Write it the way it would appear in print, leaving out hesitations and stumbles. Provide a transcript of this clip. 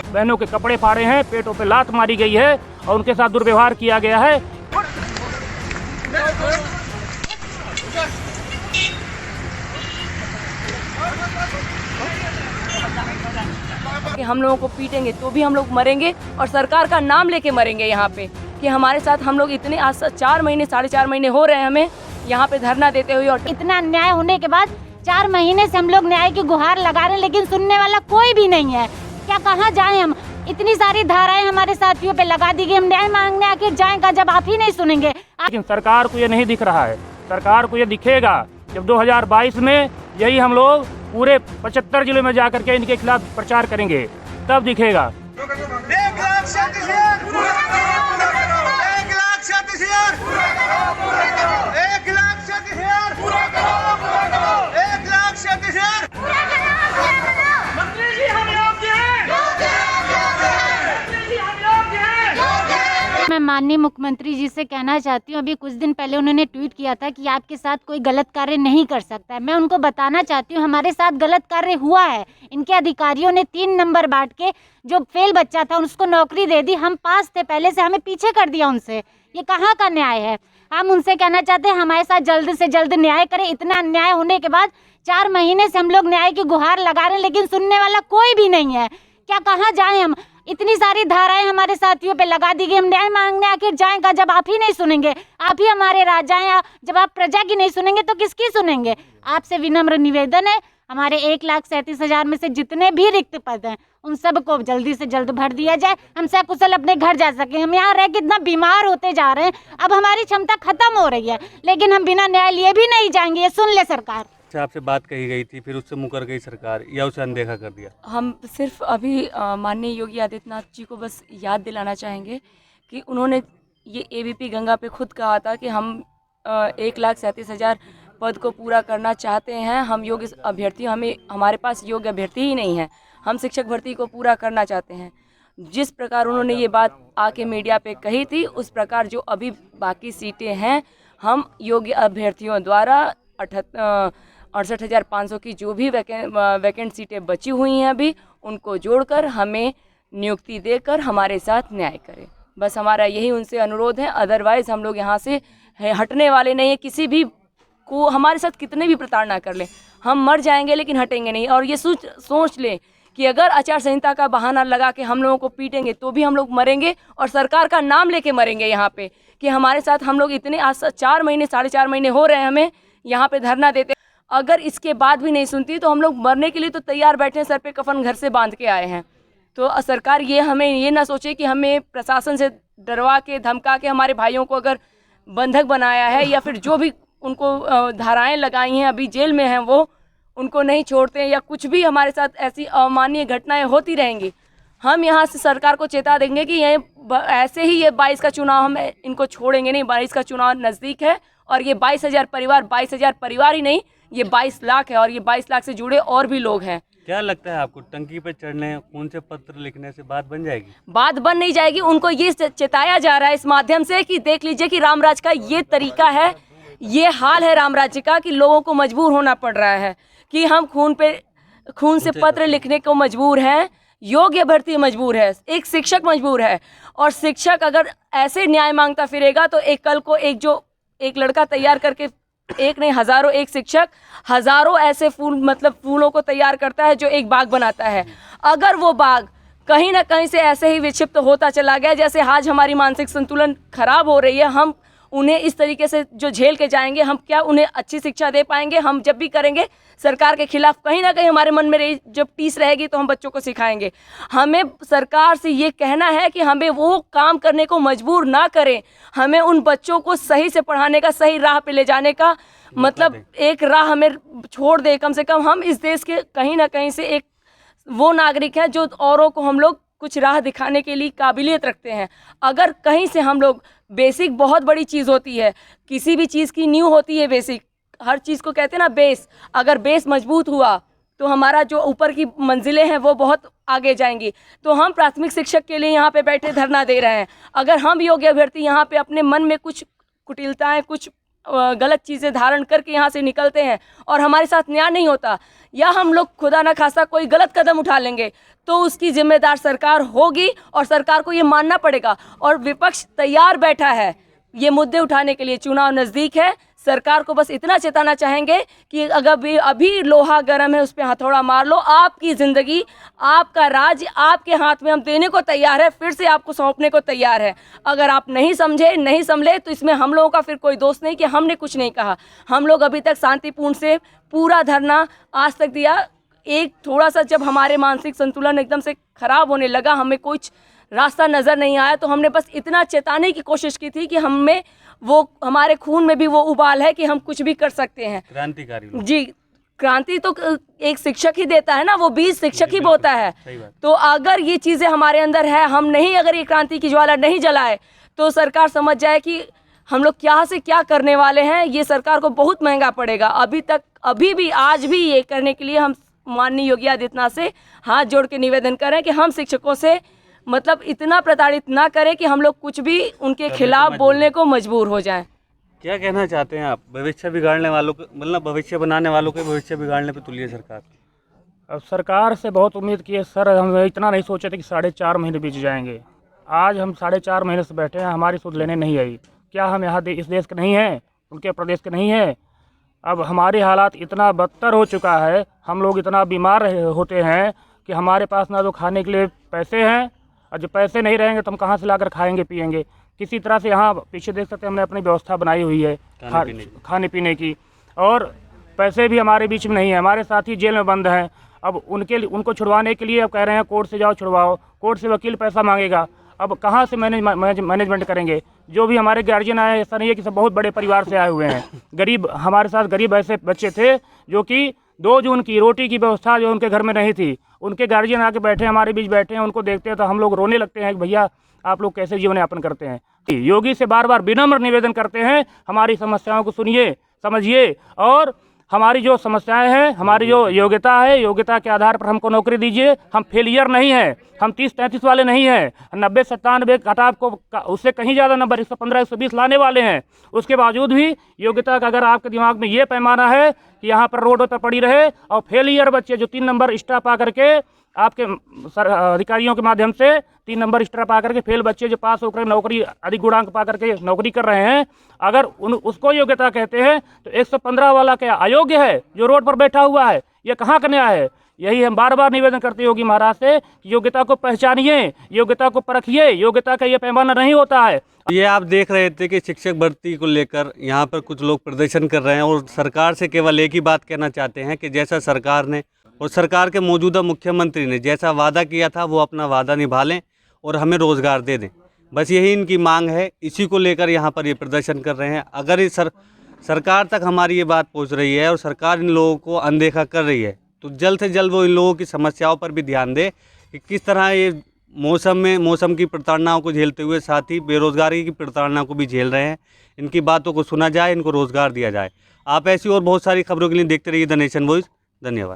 बहनों के कपड़े फाड़े हैं, पेटों पे लात मारी गई है और उनके साथ दुर्व्यवहार किया गया है। कि हम लोगों को पीटेंगे तो भी हम लोग मरेंगे और सरकार का नाम लेके मरेंगे यहाँ पे कि हमारे साथ हम लोग इतने आज 4 महीने 4.5 महीने हो रहे हैं हमें यहाँ पे धरना देते हुए। और इतना अन्याय होने के बाद 4 महीने से हम लोग न्याय की गुहार लगा रहे हैं, लेकिन सुनने वाला कोई भी नहीं है। क्या कहाँ जाएं हम? इतनी सारी धाराएं हमारे साथियों पे लगा दी गई, हम न्याय मांगने आखिर जाएं का जब आप ही नहीं सुनेंगे। लेकिन सरकार को ये नहीं दिख रहा है। सरकार को ये दिखेगा जब 2022 में यही हम लोग पूरे 75 जिलों में जाकर के इनके खिलाफ प्रचार करेंगे, तब दिखेगा। 1,00,000 मैं माननीय मुख्यमंत्री जी से कहना चाहती हूँ, अभी कुछ दिन पहले उन्होंने ट्वीट किया था कि आपके साथ कोई गलत कार्य नहीं कर सकता है। मैं उनको बताना चाहती हूँ हमारे साथ गलत कार्य हुआ है। इनके अधिकारियों ने 3 नंबर बांट के जो फेल बच्चा था उसको नौकरी दे दी, हम पास थे पहले से, हमें पीछे कर दिया उनसे। ये कहाँ का न्याय है? हम उनसे कहना चाहते हैं हमारे साथ जल्द से जल्द न्याय करें। इतना अन्याय होने के बाद 4 महीने से हम लोग न्याय की गुहार लगा रहे हैं, लेकिन सुनने वाला कोई भी नहीं है। क्या कहाँ जाएं हम? इतनी सारी धाराएं हमारे साथियों पे लगा दी गई, हम न्याय मांगने आखिर जाएं का जब आप ही नहीं सुनेंगे। आप ही हमारे राजा हैं, जब आप प्रजा की नहीं सुनेंगे तो किसकी सुनेंगे? आपसे विनम्र निवेदन है, हमारे 1,37,000 में से जितने भी रिक्त पद हैं उन सबको जल्दी से जल्द भर दिया जाए, हम सकुशल अपने घर जा सकें। हम यहाँ रह के इतना बीमार होते जा रहे हैं, अब हमारी क्षमता खत्म हो रही है, लेकिन हम बिना न्याय लिए भी नहीं जाएंगे। ये सुन ले सरकार। आपसे बात कही गई थी, फिर उससे मुकर गई सरकार या उसे अनदेखा कर दिया? हम सिर्फ अभी माननीय योगी आदित्यनाथ जी को बस याद दिलाना चाहेंगे कि उन्होंने ये AVP गंगा पे खुद कहा था कि हम 1,37,000 पद को पूरा करना चाहते हैं। हम योग्य अभ्यर्थी, हमारे पास योग्य अभ्यर्थी ही नहीं है। हम शिक्षक भर्ती को पूरा करना चाहते हैं। जिस प्रकार उन्होंने ये बात आके मीडिया पे कही थी, उस प्रकार जो अभी बाकी सीटें हैं हम योग्य अभ्यर्थियों द्वारा 68,500 की जो भी वैकेंट सीटें बची हुई हैं अभी, उनको जोड़कर हमें नियुक्ति देकर हमारे साथ न्याय करें। बस हमारा यही उनसे अनुरोध है। अदरवाइज़ हम लोग यहाँ से हटने वाले नहीं है। किसी भी को हमारे साथ कितने भी प्रताड़ना कर लें, हम मर जाएंगे लेकिन हटेंगे नहीं। और ये सोच लें कि अगर आचार संहिता का बहाना लगा के हम लोगों को पीटेंगे तो भी हम लोग मरेंगे और सरकार का नाम लेके मरेंगे यहाँ पे कि हमारे साथ हम लोग इतने आज 4 महीने 4.5 महीने हो रहे हैं हमें यहाँ पे धरना देते। अगर इसके बाद भी नहीं सुनती तो हम लोग मरने के लिए तो तैयार बैठे हैं, सर पे कफन घर से बांध के आए हैं। तो सरकार हमें ये ना सोचे कि हमें प्रशासन से डरवा के धमका के हमारे भाइयों को अगर बंधक बनाया है या फिर जो भी उनको धाराएं लगाई हैं अभी जेल में हैं वो उनको नहीं छोड़ते हैं या कुछ भी हमारे साथ ऐसी अमानवीय घटनाएं होती रहेंगी। हम यहाँ से सरकार को चेता देंगे कि ये ऐसे ही ये 22 का चुनाव हम इनको छोड़ेंगे नहीं। 22 का चुनाव नज़दीक है और ये 22,000 परिवार ही नहीं, ये 22 लाख है और ये 22 लाख से जुड़े और भी लोग हैं। क्या लगता है आपको, टंकी पे चढ़ने, खून से पत्र लिखने से बात बन जाएगी? बात बन नहीं जाएगी। उनको ये चेताया जा रहा है इस माध्यम से कि देख लीजिए कि रामराज का ये तरीका है, ये हाल है रामराज्य का कि लोगों को मजबूर होना पड़ रहा है कि हम खून से पत्र लिखने को मजबूर हैं। योग्य अभ्यर्थी मजबूर है, एक शिक्षक मजबूर है। और शिक्षक अगर ऐसे न्याय मांगता फिरेगा तो कल को एक लड़का तैयार करके, एक नहीं हज़ारों, एक शिक्षक हज़ारों ऐसे फूलों को तैयार करता है जो एक बाग बनाता है। अगर वो बाग कहीं ना कहीं से ऐसे ही विक्षिप्त होता चला गया, जैसे आज हमारी मानसिक संतुलन खराब हो रही है, हम उन्हें इस तरीके से जो झेल के जाएंगे, हम क्या उन्हें अच्छी शिक्षा दे पाएंगे? हम जब भी करेंगे सरकार के खिलाफ कहीं ना कहीं हमारे मन में जब टीस रहेगी तो हम बच्चों को सिखाएंगे। हमें सरकार से ये कहना है कि हमें वो काम करने को मजबूर ना करें, हमें उन बच्चों को सही से पढ़ाने का, सही राह पे ले जाने का एक राह हमें छोड़ दे। कम से कम हम इस देश के कहीं ना कहीं से एक वो नागरिक हैं जो औरों को हम लोग कुछ राह दिखाने के लिए काबिलियत रखते हैं। अगर कहीं से हम लोग बेसिक बहुत बड़ी चीज़ होती है, किसी भी चीज़ की नींव होती है बेसिक, हर चीज़ को कहते हैं ना बेस। अगर बेस मजबूत हुआ तो हमारा जो ऊपर की मंजिलें हैं वो बहुत आगे जाएंगी। तो हम प्राथमिक शिक्षक के लिए यहाँ पे बैठे धरना दे रहे हैं। अगर हम योग्य अभ्यर्थी यहाँ पे अपने मन में कुछ कुटिलताएं, कुछ गलत चीज़ें धारण करके यहाँ से निकलते हैं और हमारे साथ न्याय नहीं होता, या हम लोग खुदा न खास्ता कोई गलत कदम उठा लेंगे, तो उसकी जिम्मेदार सरकार होगी और सरकार को ये मानना पड़ेगा। और विपक्ष तैयार बैठा है ये मुद्दे उठाने के लिए। चुनाव नज़दीक है, सरकार को बस इतना चेताना चाहेंगे कि अगर भी अभी लोहा गर्म है उस पर हथौड़ा मार लो। आपकी ज़िंदगी, आपका राज्य आपके हाथ में हम देने को तैयार है, फिर से आपको सौंपने को तैयार है। अगर आप नहीं समझे, नहीं संभले, तो इसमें हम लोगों का फिर कोई दोष नहीं कि हमने कुछ नहीं कहा। हम लोग अभी तक शांतिपूर्ण से पूरा धरना आज तक दिया। एक थोड़ा सा जब हमारे मानसिक संतुलन एकदम से ख़राब होने लगा, हमें कुछ रास्ता नज़र नहीं आया, तो हमने बस इतना चेताने की कोशिश की थी कि हमें वो, हमारे खून में भी वो उबाल है कि हम कुछ भी कर सकते हैं। क्रांतिकारी लोग। जी, क्रांति तो एक शिक्षक ही देता है ना, वो बीज शिक्षक ही बोता है। सही बात। तो अगर ये चीज़ें हमारे अंदर है, हम नहीं, अगर ये क्रांति की ज्वाला नहीं जलाए, तो सरकार समझ जाए कि हम लोग क्या से क्या करने वाले हैं। ये सरकार को बहुत महंगा पड़ेगा। अभी भी आज भी ये करने के लिए हम माननीय योगी आदित्यनाथ से हाथ जोड़ के निवेदन करें कि हम शिक्षकों से मतलब इतना प्रताड़ित ना करें कि हम लोग कुछ भी उनके खिलाफ बोलने को मजबूर हो जाएं। क्या कहना चाहते हैं आप? भविष्य बिगाड़ने वालों को, मतलब भविष्य बनाने वालों के भविष्य बिगाड़ने पे तुली है सरकार। अब सरकार से बहुत उम्मीद की है सर, हम इतना नहीं सोचे थे कि 4.5 महीने बीत जाएंगे। आज हम 4.5 महीने से बैठे हैं, हमारी सुध लेने नहीं आई। क्या हम यहाँ इस देश के नहीं हैं, उनके प्रदेश के नहीं हैं? अब हमारे हालात इतना बदतर हो चुका है, हम लोग इतना बीमार होते हैं कि हमारे पास ना तो खाने के लिए पैसे हैं, और जो पैसे नहीं रहेंगे तो हम कहाँ से लाकर खाएंगे पिएंगे। किसी तरह से यहाँ पीछे देख सकते हैं, हमने अपनी व्यवस्था बनाई हुई है खाने पीने की, और पैसे भी हमारे बीच में नहीं है। हमारे साथी जेल में बंद हैं, अब उनको छुड़वाने के लिए अब कह रहे हैं कोर्ट से जाओ छुड़वाओ, कोर्ट से वकील पैसा मांगेगा। अब कहाँ से मैनेजमेंट करेंगे? जो भी हमारे गार्जियन आए, ऐसा नहीं है कि सब बहुत बड़े परिवार से आए हुए हैं। गरीब, हमारे साथ गरीब ऐसे बच्चे थे जो कि 2 जून की रोटी की व्यवस्था जो उनके घर में नहीं थी, उनके गार्जियन आके बैठे, हमारे बीच बैठे हैं, उनको देखते हैं तो हम लोग रोने लगते हैं कि भैया आप लोग कैसे जीवन यापन करते हैं। योगी से बार बार विनम्र निवेदन करते हैं, हमारी समस्याओं को सुनिए, समझिए, और हमारी जो समस्याएं हैं, हमारी जो योग्यता है, योग्यता के आधार पर हमको नौकरी दीजिए। हम फेलियर नहीं हैं, हम 30-33 वाले नहीं हैं, 90-97 कटाव को उससे कहीं ज़्यादा नंबर 115-120 लाने वाले हैं। उसके बावजूद भी योग्यता का अगर आपके दिमाग में ये पैमाना है कि यहाँ पर रोड पर पड़ी रहे, और फेलियर बच्चे जो 3 नंबर एक्स्ट्रा पा करके आपके अधिकारियों के माध्यम से 3 नंबर एक्स्ट्रा पा करके फेल बच्चे जो पास होकर नौकरी अधिक गुणांक पा करके नौकरी कर रहे हैं, अगर उसको योग्यता कहते हैं तो 115 वाला क्या अयोग्य है जो रोड पर बैठा हुआ है? ये कहाँ का न्याय है? यही हम बार बार निवेदन करते हैं योगी महाराज से कि योग्यता को पहचानिए, योग्यता को परखिए, योग्यता का ये पैमाना नहीं होता है। ये आप देख रहे थे कि शिक्षक भर्ती को लेकर यहाँ पर कुछ लोग प्रदर्शन कर रहे हैं और सरकार से केवल एक ही बात कहना चाहते हैं कि जैसा सरकार ने और सरकार के मौजूदा मुख्यमंत्री ने जैसा वादा किया था वो अपना वादा निभा लें और हमें रोज़गार दे दें। बस यही इनकी मांग है, इसी को लेकर यहाँ पर ये प्रदर्शन कर रहे हैं। अगर इस सरकार तक हमारी ये बात पहुँच रही है और सरकार इन लोगों को अनदेखा कर रही है, तो जल्द से जल्द वो इन लोगों की समस्याओं पर भी ध्यान दे कि किस तरह ये मौसम की प्रताड़नाओं को झेलते हुए साथ ही बेरोज़गारी की प्रताड़ना को भी झेल रहे हैं। इनकी बातों को सुना जाए, इनको रोज़गार दिया जाए। आप ऐसी और बहुत सारी खबरों के लिए देखते रहिए द नेशन वॉइस। धन्यवाद।